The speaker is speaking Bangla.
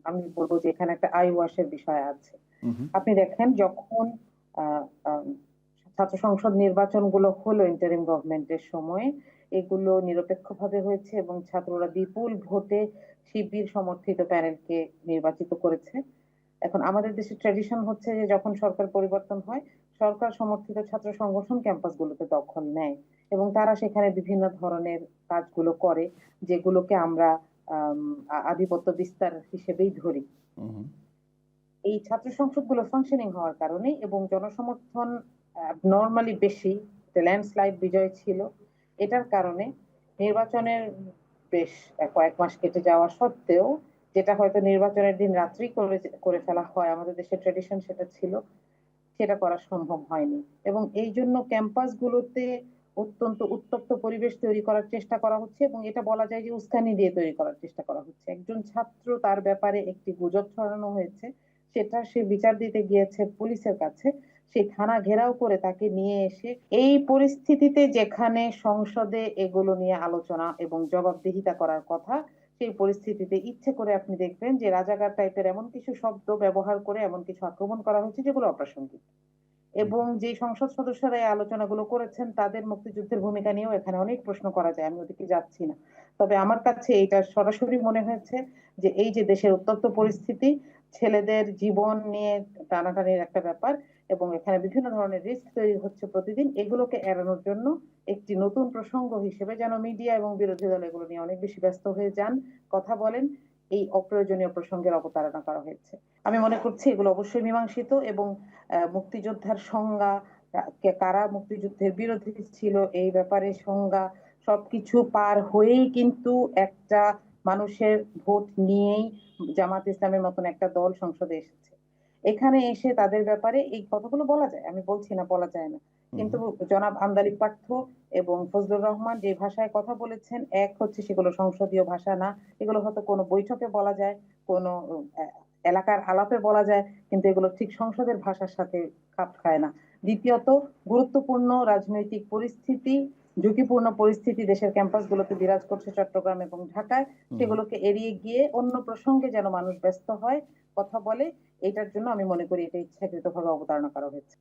আমি বলবো যে এখানে একটা আই ওয়াশের বিষয় আছে। হুম, হুম। আপনি দেখেন যখন আহ, আহ, ছাত্র সংসদ নির্বাচনগুলো হলো ইন্টারিম গভর্নমেন্টের সময়, এগুলো নিরপেক্ষভাবে হয়েছে এবং ছাত্ররা বিপুল ভোটে শিবির সমর্থিত প্যানেলকে নির্বাচিত করেছে। এখন আমাদের দেশে ট্র্যাডিশন হচ্ছে যে যখন সরকার পরিবর্তন হয়, সরকার সমর্থিত ছাত্র সংগঠন ক্যাম্পাসগুলোতে দখল নেয় এবং তারা সেখানে বিভিন্ন ধরনের কাজগুলো করে, যেগুলোকে আমরা আম, আধিপত্য বিস্তার হিসেবেই ধরি। হুম, হুম। এই ছাত্র সংসদগুলো ফাংশনিং হওয়ার কারণে এবং জনসমর্থন নর্মালি বেশি, ল্যান্ডস্লাইড বিজয় ছিল, এটার কারণে নির্বাচনের বেশ কয়েক মাস কেটে যাওয়া সত্ত্বেও, যেটা হয়তো নির্বাচনের দিন রাত্রি করে করে ফেলা হয়, আমাদের দেশের ট্রেডিশন সেটা ছিল, সেটা করা সম্ভব হয়নি। এবং এই জন্য ক্যাম্পাসগুলোতে অত্যন্ত উত্তপ্ত পরিবেশ তৈরি করার চেষ্টা করা হচ্ছে এবং এটা বলা যায় যে উস্কানি দিয়ে তৈরি করার চেষ্টা করা হচ্ছে। একজন ছাত্র, তার ব্যাপারে একটি গুজব ছড়ানো হয়েছে, সেটা সে বিচার দিতে গিয়েছে পুলিশের কাছে, সেই থানা ঘেরাও করে তাকে নিয়ে এসে, এই পরিস্থিতিতে যেখানে সংসদে এগুলো নিয়ে আলোচনা এবং জবাবদিহিতা করার কথা, সেই পরিস্থিতিতে ইচ্ছে করে আপনি দেখবেন যে রাজাকার টাইপের এমন কিছু শব্দ ব্যবহার করে এমন কিছু আক্রমণ করা হচ্ছে যেগুলো অপ্রাসঙ্গিক। হুম, এবং যে সংসদ সদস্যরা এই আলোচনাগুলো করেছেন তাদের মুক্তিযুদ্ধের ভূমিকা নিয়েও এখানে অনেক প্রশ্ন করা যায়, আমি ওদিকে যাচ্ছি না। তবে আমার কাছে এটা সরাসরি মনে হয়েছে যে এই যে দেশের উত্তপ্ত পরিস্থিতি, ছেলেদের জীবন নিয়ে টানাটানির একটা ব্যাপার, এবং এখানে বিভিন্ন ধরনের রিস্ক তৈরি হচ্ছে প্রতিদিন, এগুলোকে এড়ানোর জন্য একটি নতুন প্রসঙ্গ হিসেবে যেন মিডিয়া এবং বিরোধী দল এগুলো নিয়ে অনেক বেশি ব্যস্ত হয়ে যান, কথা বলেন, এই অপ্রয়োজনীয় প্রসঙ্গের অবতারণা করা হয়েছে। আমি মনে করছি এগুলো অবশ্যই মীমাংসিত এবং মুক্তিযোদ্ধার সংজ্ঞা, কারা মুক্তিযুদ্ধের বিরোধী ছিল, এই ব্যাপারে সংজ্ঞা, সবকিছু পার হয়েই কিন্তু একটা মানুষের ভোট নিয়েই জামাত ইসলামের মতন একটা দল সংসদে এসেছে। এখানে এসে তাদের ব্যাপারে এই কথাগুলো বলা যায়, আমি বলছি না বলা যায় না, হুম, কিন্তু জনাব আন্দালিব পার্থ এবং ফজলুর রহমান যে ভাষায় কথা বলেছেন, এক হচ্ছে সেগুলো সংসদীয় ভাষা না, এগুলো হয়তো কোনো বৈঠকে বলা যায়, কোনো এলাকার আলাপে বলা যায়, কিন্তু এগুলো ঠিক সংসদের ভাষার সাথে খাপ খায় না। দ্বিতীয়ত, গুরুত্বপূর্ণ রাজনৈতিক পরিস্থিতি, ঝুঁকিপূর্ণ পরিস্থিতি দেশের ক্যাম্পাসগুলোতে বিরাজ করছে চট্টগ্রাম এবং ঢাকায়, হুম। সেগুলোকে এড়িয়ে গিয়ে অন্য প্রসঙ্গে যেন মানুষ ব্যস্ত হয়, কথা বলে, এটার জন্য আমি মনে করি এটা ইচ্ছাকৃতভাবে অবতারণা করা হয়েছে।